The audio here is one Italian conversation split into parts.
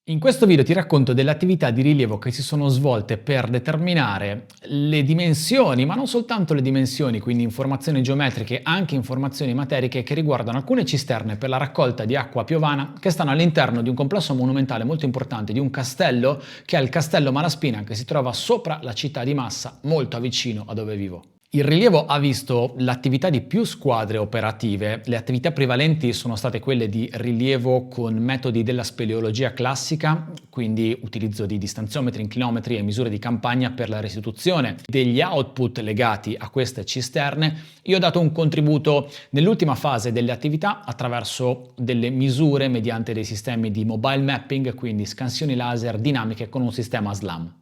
In questo video ti racconto delle attività di rilievo che si sono svolte per determinare le dimensioni, ma non soltanto le dimensioni, quindi informazioni geometriche, anche informazioni materiche che riguardano alcune cisterne per la raccolta di acqua piovana che stanno all'interno di un complesso monumentale molto importante, di un castello che è il Castello Malaspina, che si trova sopra la città di Massa, molto vicino a dove vivo. Il rilievo ha visto l'attività di più squadre operative. Le attività prevalenti sono state quelle di rilievo con metodi della speleologia classica, quindi utilizzo di distanziometri, inclinometri e misure di campagna per la restituzione degli output legati a queste cisterne. Io ho dato un contributo nell'ultima fase delle attività attraverso delle misure mediante dei sistemi di mobile mapping, quindi scansioni laser dinamiche con un sistema SLAM.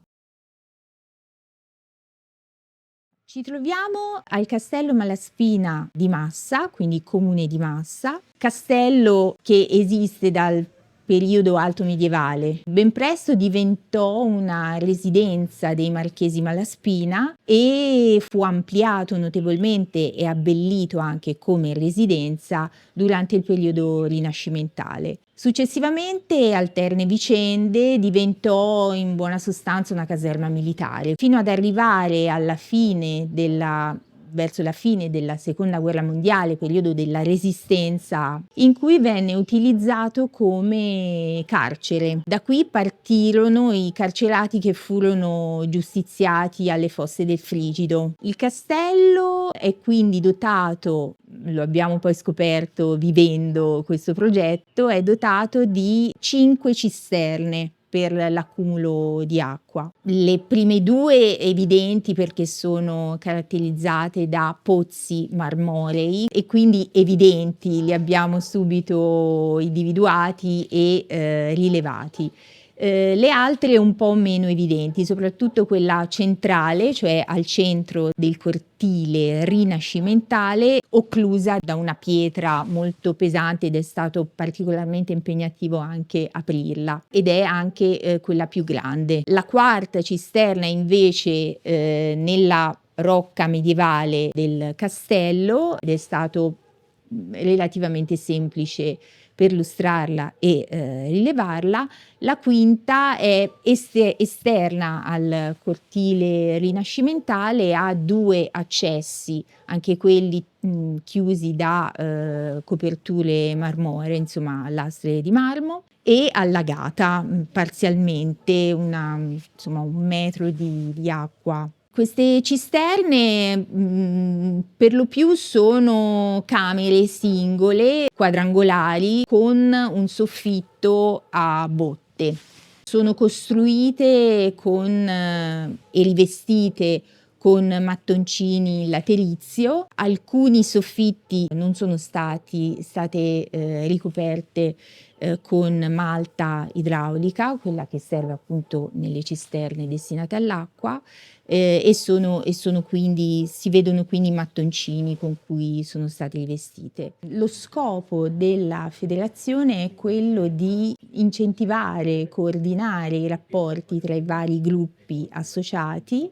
Ci troviamo al Castello Malaspina di Massa, quindi comune di Massa, castello che esiste dal periodo alto medievale. Ben presto diventò una residenza dei Marchesi Malaspina e fu ampliato notevolmente e abbellito anche come residenza durante il periodo rinascimentale. Successivamente, alterne vicende, diventò in buona sostanza una caserma militare, fino ad arrivare verso la fine della Seconda Guerra Mondiale, periodo della Resistenza, in cui venne utilizzato come carcere. Da qui partirono i carcerati che furono giustiziati alle fosse del Frigido. Il castello è quindi dotato, lo abbiamo poi scoperto vivendo questo progetto, è dotato di 5 cisterne per l'accumulo di acqua. Le prime due evidenti perché sono caratterizzate da pozzi marmorei e quindi evidenti, li abbiamo subito individuati e rilevati. Le altre un po' meno evidenti, soprattutto quella centrale, cioè al centro del cortile rinascimentale, occlusa da una pietra molto pesante ed è stato particolarmente impegnativo anche aprirla, ed è anche quella più grande. La quarta cisterna invece nella rocca medievale del castello, ed è stato relativamente semplice perlustrarla e rilevarla. La quinta è esterna al cortile rinascimentale, ha 2 accessi, anche quelli chiusi da coperture marmoree, insomma lastre di marmo, e allagata parzialmente, insomma, 1 metro di acqua. Queste cisterne per lo più sono camere singole, quadrangolari, con un soffitto a botte. Sono costruite e rivestite con mattoncini laterizio. Alcuni soffitti non sono state ricoperte con malta idraulica, quella che serve appunto nelle cisterne destinate all'acqua, e si vedono quindi i mattoncini con cui sono state rivestite. Lo scopo della federazione è quello di incentivare, coordinare i rapporti tra i vari gruppi associati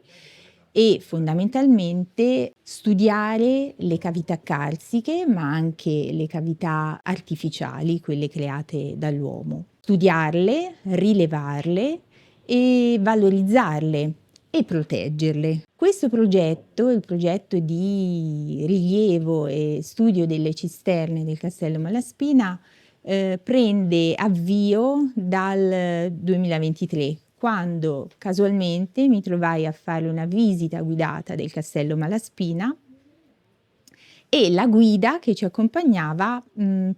e fondamentalmente studiare le cavità carsiche, ma anche le cavità artificiali, quelle create dall'uomo. Studiarle, rilevarle e valorizzarle e proteggerle. Questo progetto, il progetto di rilievo e studio delle cisterne del Castello Malaspina, prende avvio dal 2023, quando casualmente mi trovai a fare una visita guidata del Castello Malaspina e la guida che ci accompagnava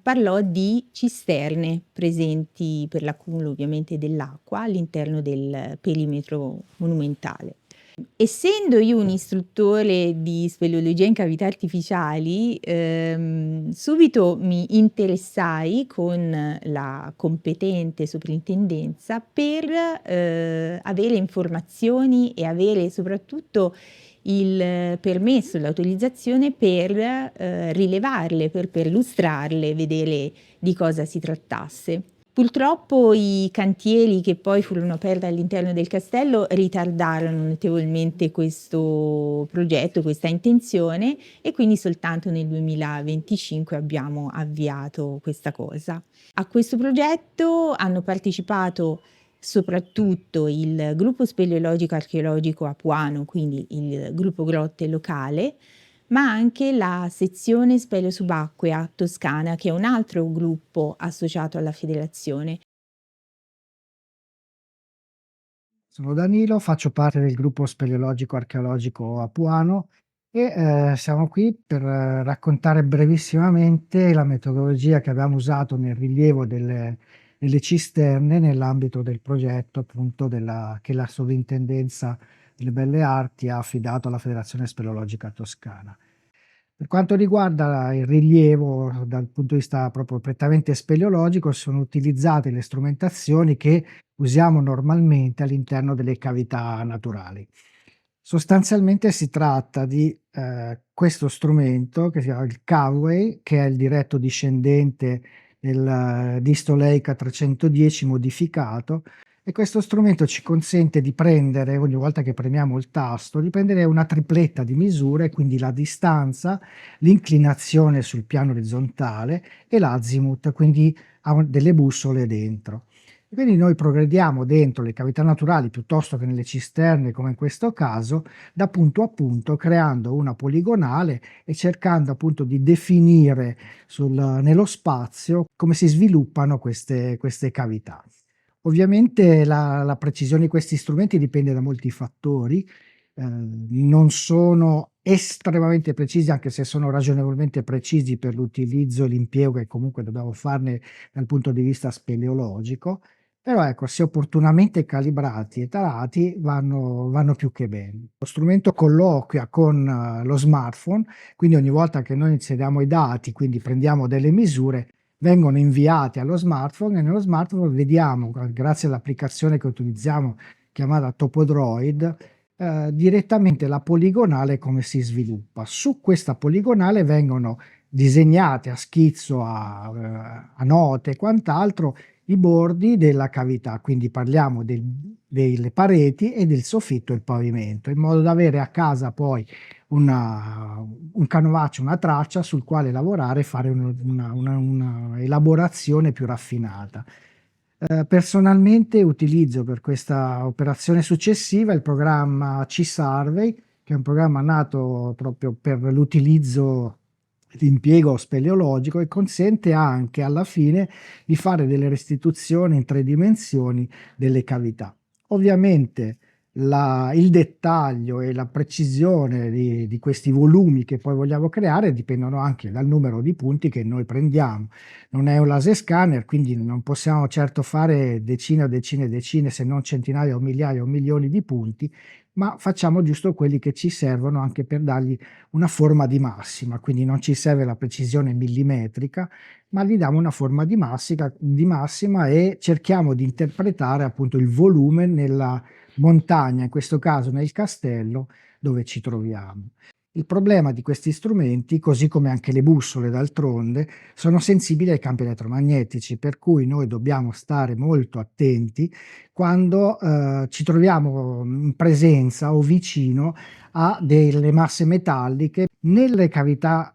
parlò di cisterne presenti per l'accumulo ovviamente dell'acqua all'interno del perimetro monumentale. Essendo io un istruttore di speleologia in cavità artificiali, subito mi interessai con la competente soprintendenza per avere informazioni e avere soprattutto il permesso, l'autorizzazione per rilevarle, per perlustrarle, vedere di cosa si trattasse. Purtroppo i cantieri che poi furono aperti all'interno del castello ritardarono notevolmente questo progetto, questa intenzione, e quindi soltanto nel 2025 abbiamo avviato questa cosa. A questo progetto hanno partecipato soprattutto il gruppo speleologico archeologico apuano, quindi il gruppo grotte locale, ma anche la sezione speleo subacquea toscana, che è un altro gruppo associato alla federazione. Sono Danilo, faccio parte del gruppo speleologico archeologico apuano e siamo qui per raccontare brevissimamente la metodologia che abbiamo usato nel rilievo delle cisterne nell'ambito del progetto appunto che la Sovrintendenza delle Belle Arti ha affidato alla Federazione Speleologica Toscana. Per quanto riguarda il rilievo dal punto di vista proprio prettamente speleologico, sono utilizzate le strumentazioni che usiamo normalmente all'interno delle cavità naturali. Sostanzialmente si tratta di questo strumento che si chiama il Cavway, che è il diretto discendente del Disto Leica 310 modificato, e questo strumento ci consente di prendere, ogni volta che premiamo il tasto, di prendere una tripletta di misure, quindi la distanza, l'inclinazione sul piano orizzontale e l'azimut, quindi ha delle bussole dentro. Quindi noi progrediamo dentro le cavità naturali piuttosto che nelle cisterne, come in questo caso, da punto a punto, creando una poligonale e cercando appunto di definire nello spazio come si sviluppano queste cavità. Ovviamente la precisione di questi strumenti dipende da molti fattori, non sono estremamente precisi, anche se sono ragionevolmente precisi per l'utilizzo e l'impiego che comunque dobbiamo farne dal punto di vista speleologico, però ecco, se opportunamente calibrati e tarati vanno più che bene. Lo strumento colloquia con lo smartphone, quindi ogni volta che noi inseriamo i dati, quindi prendiamo delle misure, vengono inviati allo smartphone e nello smartphone vediamo, grazie all'applicazione che utilizziamo chiamata Topodroid, direttamente la poligonale come si sviluppa. Su questa poligonale vengono disegnate a schizzo, a note e quant'altro i bordi della cavità, quindi parliamo delle pareti e del soffitto e il pavimento, in modo da avere a casa poi un canovaccio, una traccia sul quale lavorare e fare una elaborazione più raffinata. Personalmente utilizzo per questa operazione successiva il programma C-Survey, che è un programma nato proprio per l'utilizzo, l'impiego speleologico, e consente anche alla fine di fare delle restituzioni in 3 dimensioni delle cavità. Ovviamente il dettaglio e la precisione di questi volumi che poi vogliamo creare dipendono anche dal numero di punti che noi prendiamo. Non è un laser scanner, quindi non possiamo certo fare decine o decine e decine, se non centinaia o migliaia o milioni di punti, ma facciamo giusto quelli che ci servono anche per dargli una forma di massima, quindi non ci serve la precisione millimetrica, ma gli diamo una forma di massima e cerchiamo di interpretare appunto il volume nella montagna, in questo caso nel castello dove ci troviamo. Il problema di questi strumenti, così come anche le bussole d'altronde, sono sensibili ai campi elettromagnetici, per cui noi dobbiamo stare molto attenti quando ci troviamo in presenza o vicino a delle masse metalliche nelle cavità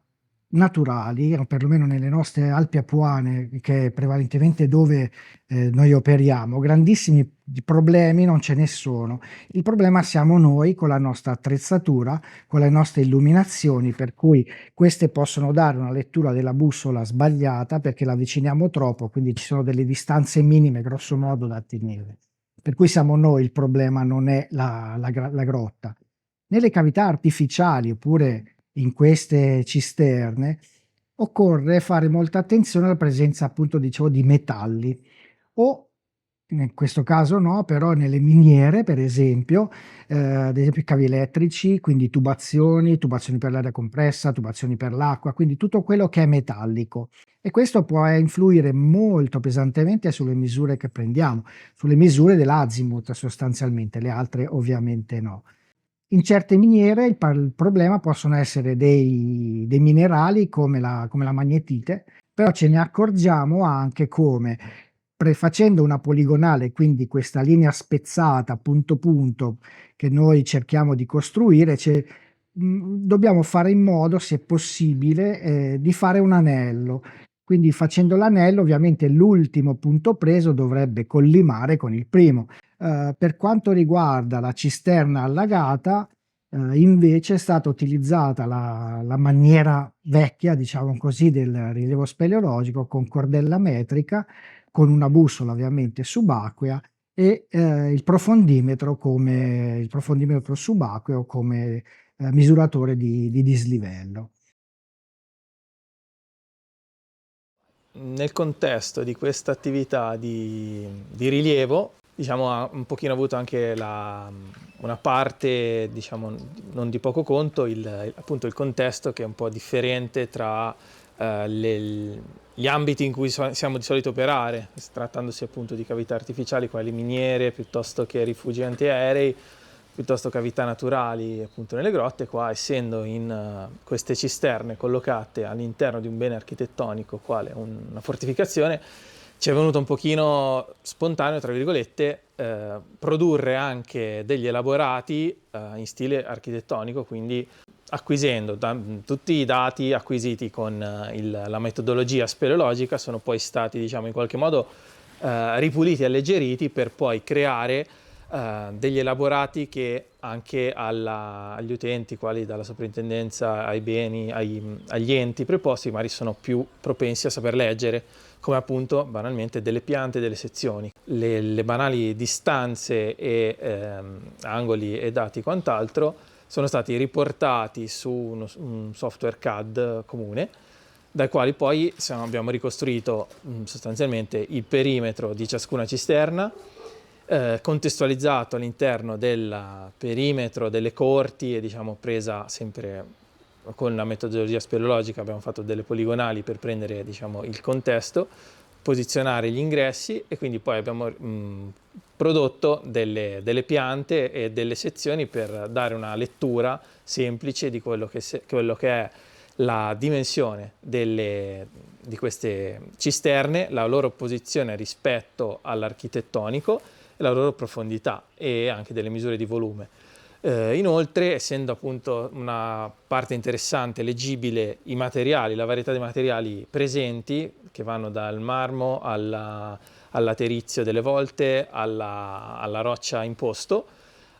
naturali, o perlomeno nelle nostre Alpi Apuane, che è prevalentemente dove noi operiamo. Grandissimi problemi non ce ne sono. Il problema siamo noi con la nostra attrezzatura, con le nostre illuminazioni, per cui queste possono dare una lettura della bussola sbagliata perché la avviciniamo troppo, quindi ci sono delle distanze minime grosso modo da tenere. Per cui siamo noi il problema, non è la grotta. Nelle cavità artificiali oppure in queste cisterne occorre fare molta attenzione alla presenza, appunto, dicevo, di metalli, o in questo caso no, però nelle miniere, per esempio, ad esempio i cavi elettrici, quindi tubazioni per l'aria compressa, tubazioni per l'acqua, quindi tutto quello che è metallico. E questo può influire molto pesantemente sulle misure che prendiamo, sulle misure dell'azimut sostanzialmente, le altre ovviamente no. In certe miniere il problema possono essere dei minerali come la magnetite, però ce ne accorgiamo anche come Facendo una poligonale, quindi questa linea spezzata punto punto che noi cerchiamo di costruire, dobbiamo fare in modo, se possibile, di fare un anello. Quindi facendo l'anello, ovviamente l'ultimo punto preso dovrebbe collimare con il primo. Per quanto riguarda la cisterna allagata, invece è stata utilizzata la maniera vecchia, diciamo così, del rilievo speleologico, con cordella metrica, con una bussola ovviamente subacquea, e il profondimetro subacqueo come misuratore di dislivello. Nel contesto di questa attività di rilievo, diciamo, ha un pochino avuto anche una parte, diciamo, non di poco conto, appunto il contesto, che è un po' differente tra gli ambiti in cui siamo di solito operare, trattandosi appunto di cavità artificiali quali miniere, piuttosto che rifugi antiaerei, piuttosto cavità naturali appunto nelle grotte. Qua, essendo in queste cisterne collocate all'interno di un bene architettonico quale una fortificazione, ci è venuto un pochino spontaneo, tra virgolette, produrre anche degli elaborati in stile architettonico, quindi acquisendo tutti i dati acquisiti con la metodologia speleologica, sono poi stati, diciamo, in qualche modo ripuliti e alleggeriti per poi creare degli elaborati che anche agli utenti, quali dalla soprintendenza ai beni, agli enti preposti, magari sono più propensi a saper leggere, come appunto banalmente delle piante, delle sezioni. Le banali distanze e angoli e dati quant'altro sono stati riportati su un software CAD comune, dai quali poi abbiamo ricostruito sostanzialmente il perimetro di ciascuna cisterna, contestualizzato all'interno del perimetro delle corti e, diciamo, presa sempre con la metodologia speleologica. Abbiamo fatto delle poligonali per prendere, diciamo, il contesto, posizionare gli ingressi, e quindi poi abbiamo prodotto delle piante e delle sezioni per dare una lettura semplice di quello che è la dimensione di queste cisterne, la loro posizione rispetto all'architettonico, la loro profondità e anche delle misure di volume. Inoltre, essendo appunto una parte interessante, leggibile, i materiali, la varietà di materiali presenti, che vanno dal marmo all'aterizio delle volte, alla roccia in posto,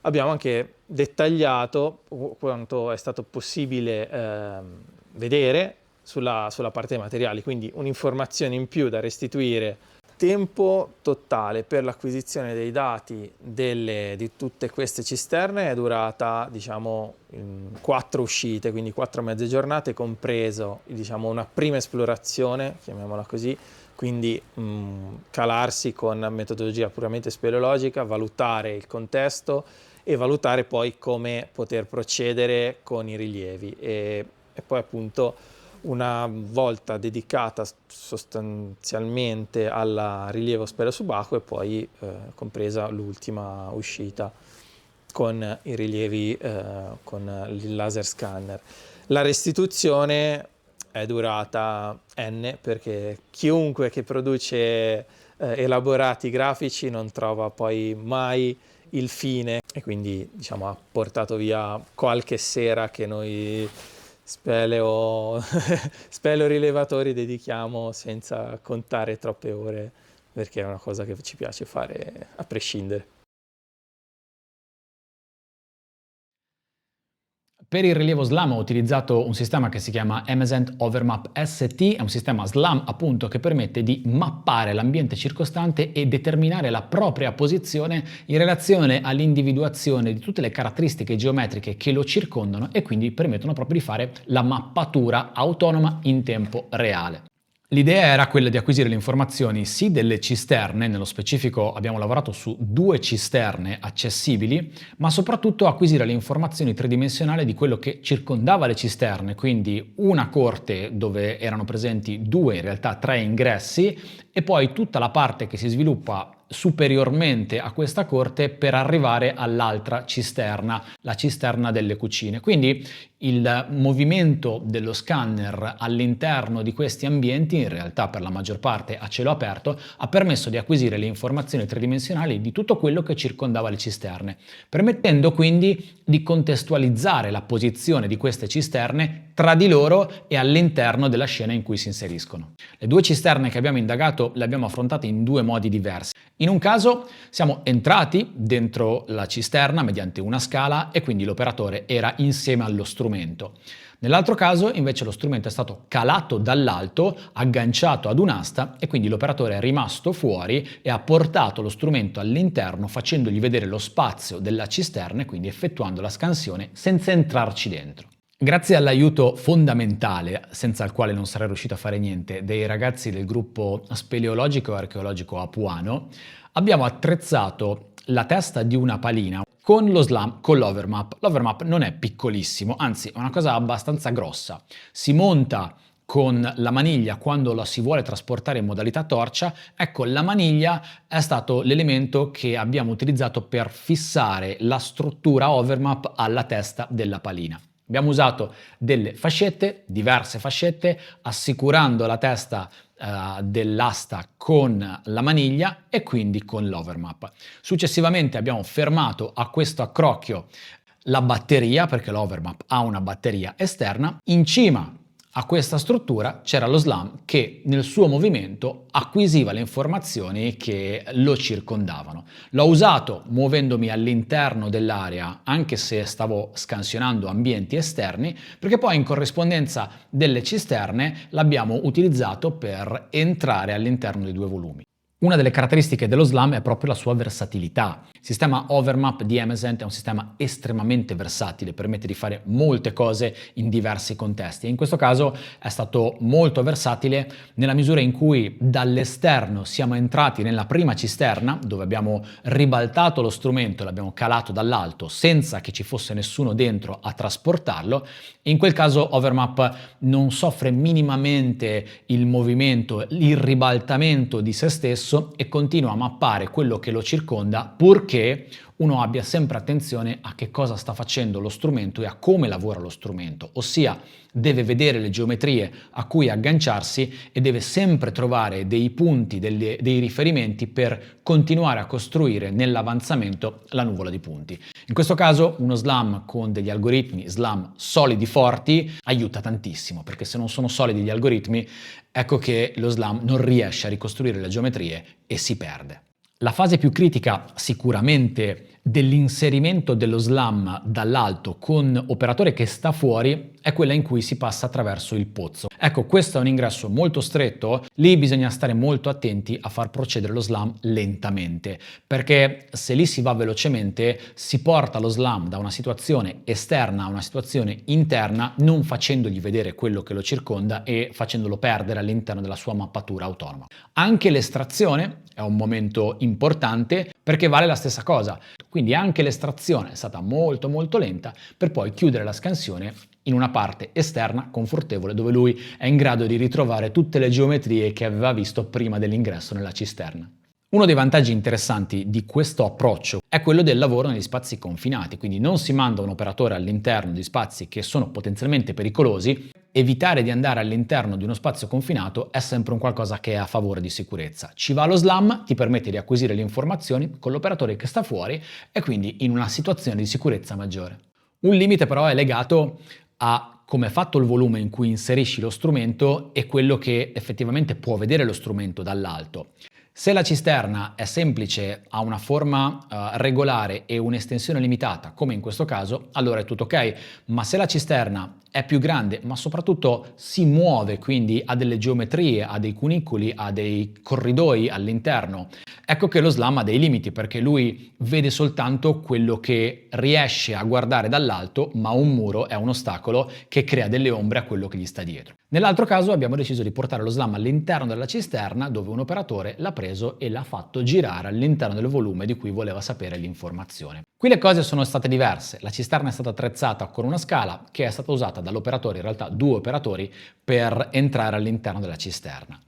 abbiamo anche dettagliato quanto è stato possibile vedere sulla parte dei materiali, quindi un'informazione in più da restituire. Tempo totale per l'acquisizione dei dati di tutte queste cisterne è durata, diciamo, 4 uscite, quindi 4 mezze giornate, compreso, diciamo, una prima esplorazione, chiamiamola così, quindi calarsi con metodologia puramente speleologica, valutare il contesto e valutare poi come poter procedere con i rilievi, e poi appunto una volta dedicata sostanzialmente al rilievo speleo subacqueo, e poi compresa l'ultima uscita con i rilievi con il laser scanner. La restituzione è durata N, perché chiunque che produce elaborati grafici non trova poi mai il fine, e quindi, diciamo, ha portato via qualche sera che noi speleo rilevatori dedichiamo senza contare troppe ore, perché è una cosa che ci piace fare a prescindere. Per il rilievo SLAM ho utilizzato un sistema che si chiama Emesent Overmap ST, è un sistema SLAM appunto che permette di mappare l'ambiente circostante e determinare la propria posizione in relazione all'individuazione di tutte le caratteristiche geometriche che lo circondano, e quindi permettono proprio di fare la mappatura autonoma in tempo reale. L'idea era quella di acquisire le informazioni sì delle cisterne, nello specifico abbiamo lavorato su 2 cisterne accessibili, ma soprattutto acquisire le informazioni tridimensionali di quello che circondava le cisterne, quindi una corte dove erano presenti 2, in realtà 3 ingressi, e poi tutta la parte che si sviluppa superiormente a questa corte per arrivare all'altra cisterna, la cisterna delle cucine. Quindi il movimento dello scanner all'interno di questi ambienti, in realtà per la maggior parte a cielo aperto, ha permesso di acquisire le informazioni tridimensionali di tutto quello che circondava le cisterne, permettendo quindi di contestualizzare la posizione di queste cisterne tra di loro e all'interno della scena in cui si inseriscono. Le due cisterne che abbiamo indagato le abbiamo affrontate in due modi diversi. In un caso siamo entrati dentro la cisterna mediante una scala e quindi l'operatore era insieme allo strumento. Nell'altro caso invece lo strumento è stato calato dall'alto, agganciato ad un'asta e quindi l'operatore è rimasto fuori e ha portato lo strumento all'interno facendogli vedere lo spazio della cisterna e quindi effettuando la scansione senza entrarci dentro. Grazie all'aiuto fondamentale, senza il quale non sarei riuscito a fare niente, dei ragazzi del gruppo speleologico e archeologico apuano, abbiamo attrezzato la testa di una palina con lo SLAM, con l'overmap. L'overmap non è piccolissimo, anzi è una cosa abbastanza grossa. Si monta con la maniglia quando la si vuole trasportare in modalità torcia. Ecco, la maniglia è stato l'elemento che abbiamo utilizzato per fissare la struttura overmap alla testa della palina. Abbiamo usato delle fascette, diverse fascette, assicurando la testa dell'asta con la maniglia e quindi con l'overmap. Successivamente abbiamo fermato a questo accrocchio la batteria, perché l'overmap ha una batteria esterna. In cima a questa struttura c'era lo SLAM che nel suo movimento acquisiva le informazioni che lo circondavano. L'ho usato muovendomi all'interno dell'area anche se stavo scansionando ambienti esterni, perché poi in corrispondenza delle cisterne l'abbiamo utilizzato per entrare all'interno dei due volumi. Una delle caratteristiche dello SLAM è proprio la sua versatilità. Il sistema Overmap di Emesent è un sistema estremamente versatile, permette di fare molte cose in diversi contesti e in questo caso è stato molto versatile nella misura in cui dall'esterno siamo entrati nella prima cisterna dove abbiamo ribaltato lo strumento e l'abbiamo calato dall'alto senza che ci fosse nessuno dentro a trasportarlo. In quel caso Overmap non soffre minimamente il movimento, il ribaltamento di se stesso e continua a mappare quello che lo circonda, purché uno abbia sempre attenzione a che cosa sta facendo lo strumento e a come lavora lo strumento, ossia deve vedere le geometrie a cui agganciarsi e deve sempre trovare dei punti, dei riferimenti per continuare a costruire nell'avanzamento la nuvola di punti. In questo caso uno SLAM con degli algoritmi SLAM solidi forti aiuta tantissimo, perché se non sono solidi gli algoritmi, ecco che lo SLAM non riesce a ricostruire le geometrie e si perde. La fase più critica sicuramente dell'inserimento dello SLAM dall'alto con operatore che sta fuori è quella in cui si passa attraverso il pozzo. Ecco, questo è un ingresso molto stretto, lì bisogna stare molto attenti a far procedere lo SLAM lentamente, perché se lì si va velocemente si porta lo SLAM da una situazione esterna a una situazione interna, non facendogli vedere quello che lo circonda e facendolo perdere all'interno della sua mappatura autonoma. Anche l'estrazione è un momento importante perché vale la stessa cosa. Quindi anche l'estrazione è stata molto lenta per poi chiudere la scansione in una parte esterna confortevole dove lui è in grado di ritrovare tutte le geometrie che aveva visto prima dell'ingresso nella cisterna. Uno dei vantaggi interessanti di questo approccio è quello del lavoro negli spazi confinati, quindi non si manda un operatore all'interno di spazi che sono potenzialmente pericolosi. Evitare di andare all'interno di uno spazio confinato è sempre un qualcosa che è a favore di sicurezza. Ci va lo SLAM, ti permette di acquisire le informazioni con l'operatore che sta fuori e quindi in una situazione di sicurezza maggiore. Un limite però è legato a come è fatto il volume in cui inserisci lo strumento e quello che effettivamente può vedere lo strumento dall'alto. Se la cisterna è semplice, ha una forma regolare e un'estensione limitata, come in questo caso, allora è tutto ok, ma se la cisterna è più grande, ma soprattutto si muove, quindi ha delle geometrie, ha dei cunicoli, ha dei corridoi all'interno, ecco che lo SLAM ha dei limiti, perché lui vede soltanto quello che riesce a guardare dall'alto, ma un muro è un ostacolo che crea delle ombre a quello che gli sta dietro. Nell'altro caso abbiamo deciso di portare lo SLAM all'interno della cisterna, dove un operatore l'ha preso e l'ha fatto girare all'interno del volume di cui voleva sapere l'informazione. Qui le cose sono state diverse. La cisterna è stata attrezzata con una scala che è stata usata dall'operatore, in realtà due operatori, per entrare all'interno della cisterna.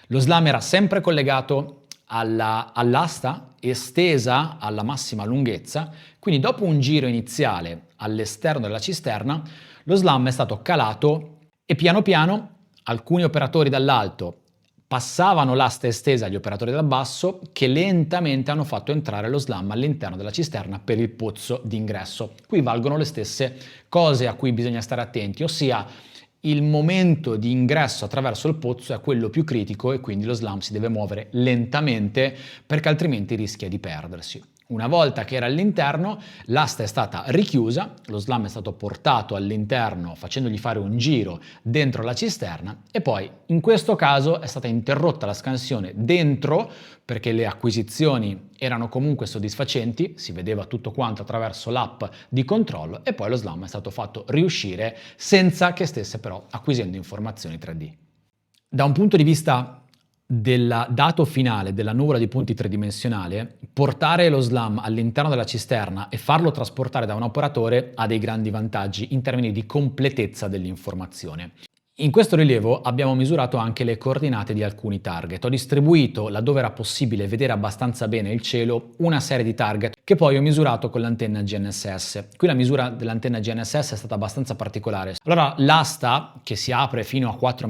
Lo SLAM era sempre collegato all'asta estesa alla massima lunghezza, quindi dopo un giro iniziale all'esterno della cisterna, lo slam è stato calato e piano piano alcuni operatori dall'alto passavano l'asta estesa agli operatori dal basso, che lentamente hanno fatto entrare lo slam all'interno della cisterna per il pozzo d'ingresso. Qui valgono le stesse cose a cui bisogna stare attenti, ossia il momento di ingresso attraverso il pozzo è quello più critico e quindi lo slam si deve muovere lentamente perché altrimenti rischia di perdersi. Una volta che era all'interno, l'asta è stata richiusa, lo slam è stato portato all'interno facendogli fare un giro dentro la cisterna e poi in questo caso è stata interrotta la scansione dentro perché le acquisizioni erano comunque soddisfacenti, si vedeva tutto quanto attraverso l'app di controllo e poi lo slam è stato fatto riuscire senza che stesse però acquisendo informazioni 3D. Da un punto di vista del dato finale della nuvola di punti tridimensionale, portare lo slam all'interno della cisterna e farlo trasportare da un operatore ha dei grandi vantaggi in termini di completezza dell'informazione. In questo rilievo abbiamo misurato anche le coordinate di alcuni target. Ho distribuito, laddove era possibile vedere abbastanza bene il cielo, una serie di target che poi ho misurato con l'antenna GNSS. Qui la misura dell'antenna GNSS è stata abbastanza particolare. Allora l'asta, che si apre fino a 4,20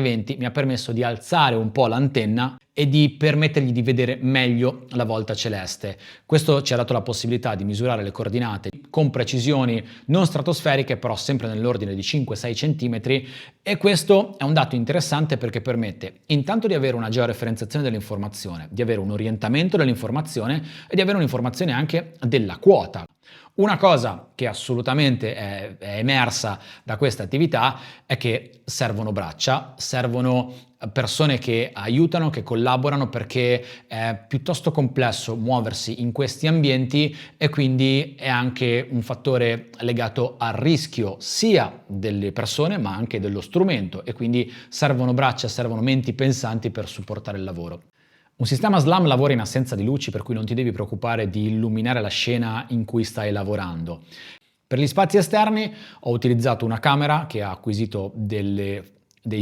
metri, mi ha permesso di alzare un po' l'antenna e di permettergli di vedere meglio la volta celeste. Questo ci ha dato la possibilità di misurare le coordinate con precisioni non stratosferiche, però sempre nell'ordine di 5-6 cm, e questo è un dato interessante perché permette intanto di avere una georeferenziazione dell'informazione, di avere un orientamento dell'informazione e di avere un'informazione anche della quota. Una cosa che assolutamente è emersa da questa attività è che servono braccia, servono persone che aiutano, che collaborano, perché è piuttosto complesso muoversi in questi ambienti e quindi è anche un fattore legato al rischio sia delle persone ma anche dello strumento, e quindi servono braccia, servono menti pensanti per supportare il lavoro. Un sistema SLAM lavora in assenza di luci, per cui non ti devi preoccupare di illuminare la scena in cui stai lavorando. Per gli spazi esterni ho utilizzato una camera che ha acquisito dei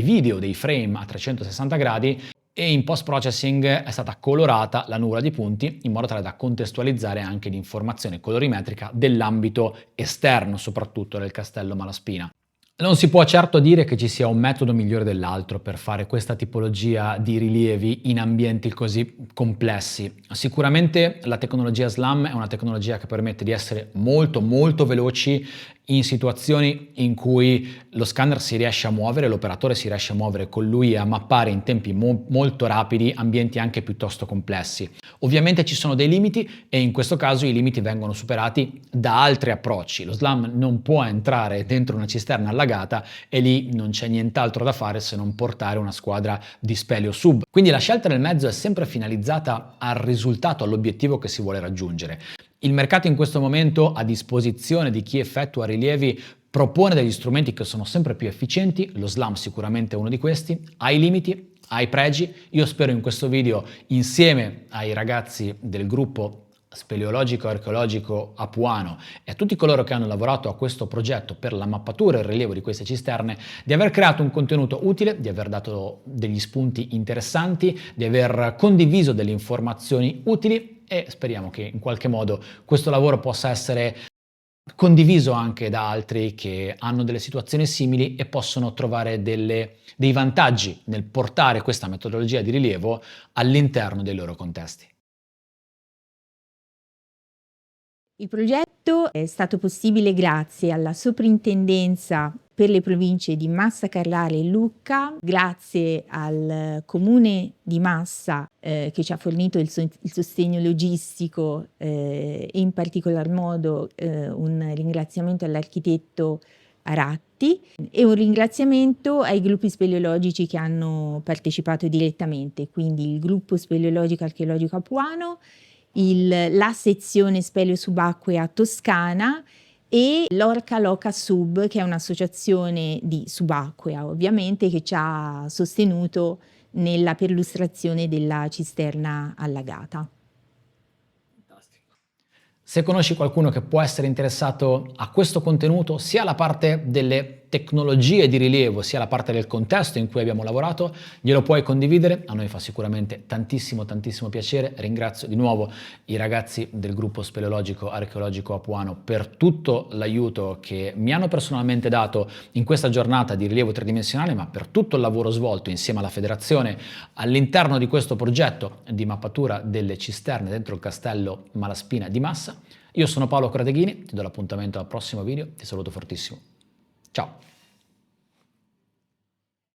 video, dei frame a 360 gradi, e in post-processing è stata colorata la nuvola di punti in modo tale da contestualizzare anche l'informazione colorimetrica dell'ambito esterno, soprattutto del Castello Malaspina. Non si può certo dire che ci sia un metodo migliore dell'altro per fare questa tipologia di rilievi in ambienti così complessi. Sicuramente la tecnologia SLAM è una tecnologia che permette di essere molto veloci in situazioni in cui lo scanner si riesce a muovere, l'operatore si riesce a muovere con lui e a mappare in tempi molto rapidi ambienti anche piuttosto complessi. Ovviamente ci sono dei limiti e in questo caso i limiti vengono superati da altri approcci. Lo SLAM non può entrare dentro una cisterna allagata e lì non c'è nient'altro da fare se non portare una squadra di speleo sub. Quindi la scelta del mezzo è sempre finalizzata al risultato, all'obiettivo che si vuole raggiungere. Il mercato in questo momento a disposizione di chi effettua rilievi propone degli strumenti che sono sempre più efficienti, lo SLAM sicuramente è uno di questi, ha i limiti, ha i pregi. Io spero in questo video, insieme ai ragazzi del gruppo speleologico e archeologico apuano e a tutti coloro che hanno lavorato a questo progetto per la mappatura e il rilievo di queste cisterne, di aver creato un contenuto utile, di aver dato degli spunti interessanti, di aver condiviso delle informazioni utili, e speriamo che in qualche modo questo lavoro possa essere condiviso anche da altri che hanno delle situazioni simili e possono trovare dei vantaggi nel portare questa metodologia di rilievo all'interno dei loro contesti. Il progetto è stato possibile grazie alla Soprintendenza per le province di Massa Carrara e Lucca, grazie al Comune di Massa che ci ha fornito il sostegno logistico e in particolar modo un ringraziamento all'architetto Aratti e un ringraziamento ai gruppi speleologici che hanno partecipato direttamente, quindi il gruppo speleologico archeologico apuano, la sezione speleo subacquea toscana e l'Orca Loca Sub, che è un'associazione di subacquea ovviamente, che ci ha sostenuto nella perlustrazione della cisterna allagata. Se conosci qualcuno che può essere interessato a questo contenuto, sia la parte delle tecnologie di rilievo, sia la parte del contesto in cui abbiamo lavorato, glielo puoi condividere, a noi fa sicuramente tantissimo piacere. Ringrazio di nuovo i ragazzi del gruppo speleologico archeologico Apuano per tutto l'aiuto che mi hanno personalmente dato in questa giornata di rilievo tridimensionale, ma per tutto il lavoro svolto insieme alla federazione all'interno di questo progetto di mappatura delle cisterne dentro il castello Malaspina di Massa. Io sono Paolo Cradeghini, ti do l'appuntamento al prossimo video, ti saluto fortissimo. Ciao!